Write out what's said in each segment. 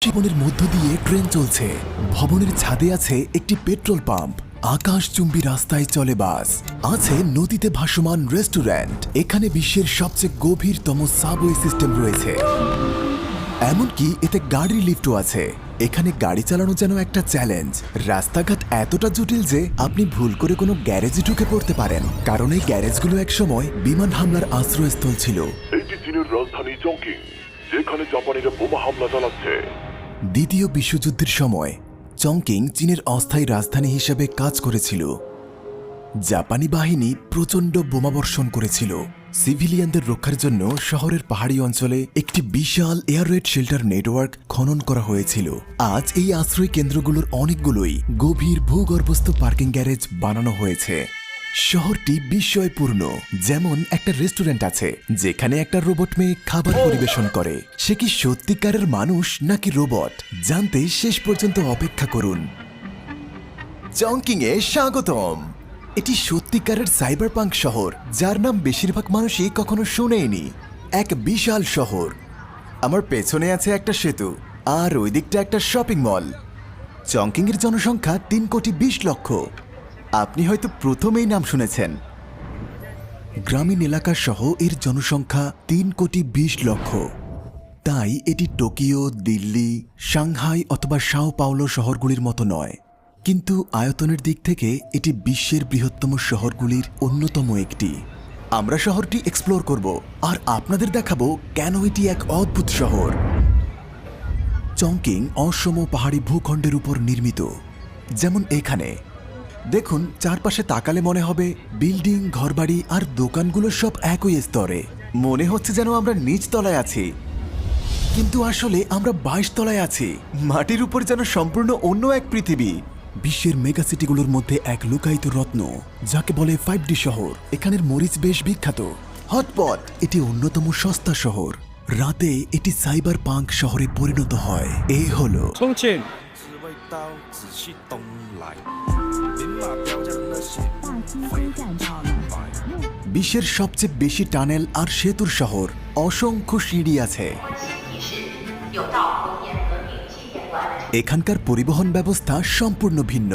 জীবনের মধ্য দিয়ে ট্রেন চলছে। ভবনের ছাদে আছে একটি পেট্রোল পাম্প। আকাশচুম্বী রাস্তায় চলে বাস। আছে নদীতে ভাসমান রেস্টুরেন্ট। এখানে বিশ্বের সবচেয়ে গভীরতম সাবওয়ে সিস্টেম রয়েছে। এমনকি এতে গাড়ির লিফটও আছে। এখানে গাড়ি চালানো যেন একটা চ্যালেঞ্জ। রাস্তাঘাট এতটা জটিল যে আপনি ভুল করে কোনো গ্যারেজে ঢুকে পড়তে পারেন, কারণ এই গ্যারেজগুলো একসময় বিমান হামলার আশ্রয়স্থল ছিল। এটি চীনের রাজধানী চংকিং, যেখানে জাপানিরা বোমা হামলা চালাচ্ছে। দ্বিতীয় বিশ্বযুদ্ধের সময় চংকিং চীনের অস্থায়ী রাজধানী হিসেবে কাজ করেছিল। জাপানি বাহিনী প্রচণ্ড বোমাবর্ষণ করেছিল। সিভিলিয়ানদের রক্ষার জন্য শহরের পাহাড়ি অঞ্চলে একটি বিশাল এয়ার রেড শেল্টার নেটওয়ার্ক খনন করা হয়েছিল। আজ এই আশ্রয় কেন্দ্রগুলোর অনেকগুলোই গভীর ভূগর্ভস্থ পার্কিং গ্যারেজ বানানো হয়েছে। শহরটি বিস্ময়পূর্ণ। যেমন একটা রেস্টুরেন্ট আছে যেখানে একটা রোবট মেয়ে খাবার পরিবেশন করে। সে কি সত্যিকারের মানুষ নাকি রোবট, জানতে শেষ পর্যন্ত অপেক্ষা করুন। চংকিং এ স্বাগতম। এটি সত্যিকারের সাইবার পাঙ্ক শহর, যার নাম বেশিরভাগ মানুষই কখনো শুনেইনি। এক বিশাল শহর। আমার পেছনে আছে একটা সেতু, আর ওই দিকটা একটা শপিং মল। চংকিং এর জনসংখ্যা 3,20,00,000। আপনি হয়তো প্রথমেই নাম শুনেছেন। গ্রামীণ এলাকা সহ এর জনসংখ্যা 3,20,00,000। তাই এটি টোকিও, দিল্লি, সাংহাই অথবা সাও পাওলো শহরগুলির মতো নয়, কিন্তু আয়তনের দিক থেকে এটি বিশ্বের বৃহত্তম শহরগুলির অন্যতম একটি। আমরা শহরটি এক্সপ্লোর করব আর আপনাদের দেখাবো কেন এটি এক অদ্ভুত শহর। চংকিং অসম পাহাড়ি ভূখণ্ডের উপর নির্মিত। যেমন এখানে দেখুন, চারপাশে তাকালে মনে হবে বিল্ডিং, ঘরবাড়ি আর দোকানগুলো সব একই স্তরে। মনে হচ্ছে যেন আমরা নিচ তলায় আছি, কিন্তু আসলে আমরা 22 তলায় আছি। মাটির উপর যেন সম্পূর্ণ অন্য এক পৃথিবী। বিশ্বের মেগা সিটিগুলোর মধ্যে এক লুকায়িত রত্ন, যাকে বলে 5D শহর। এখানের মরিচ বেশ বিখ্যাত। হটপট এটি অন্যতম সস্তা শহর। রাতে এটি সাইবার পাঙ্ক শহরে পরিণত হয়। এই হলো 重庆。是味道仔细东来，明码标价的那些大兴站到了。 বিশ্বের সবচেয়ে বেশি টানেল আর সেতুর শহর। অসংখ্য সিঁড়ি আছে। এখানকার পরিবহন ব্যবস্থা সম্পূর্ণ ভিন্ন।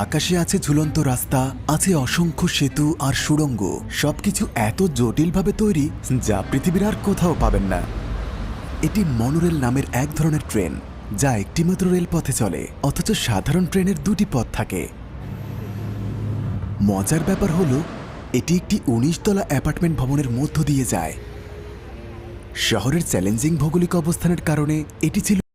আকাশে আছে ঝুলন্ত রাস্তা, আছে অসংখ্য সেতু আর সুড়ঙ্গ। সবকিছু এত জটিলভাবে তৈরি যা পৃথিবীর আর কোথাও পাবেন না। এটি মনোরেল নামের এক ধরনের ট্রেন, যা একটিমাত্র রেলপথে চলে, অথচ সাধারণ ট্রেনের দুটি পথ থাকে। মজার ব্যাপার হলো এটি একটি 19 তলা অ্যাপার্টমেন্ট ভবনের মধ্য দিয়ে যায়। শহরের চ্যালেঞ্জিং ভৌগোলিক অবস্থানের কারণে এটি ছিল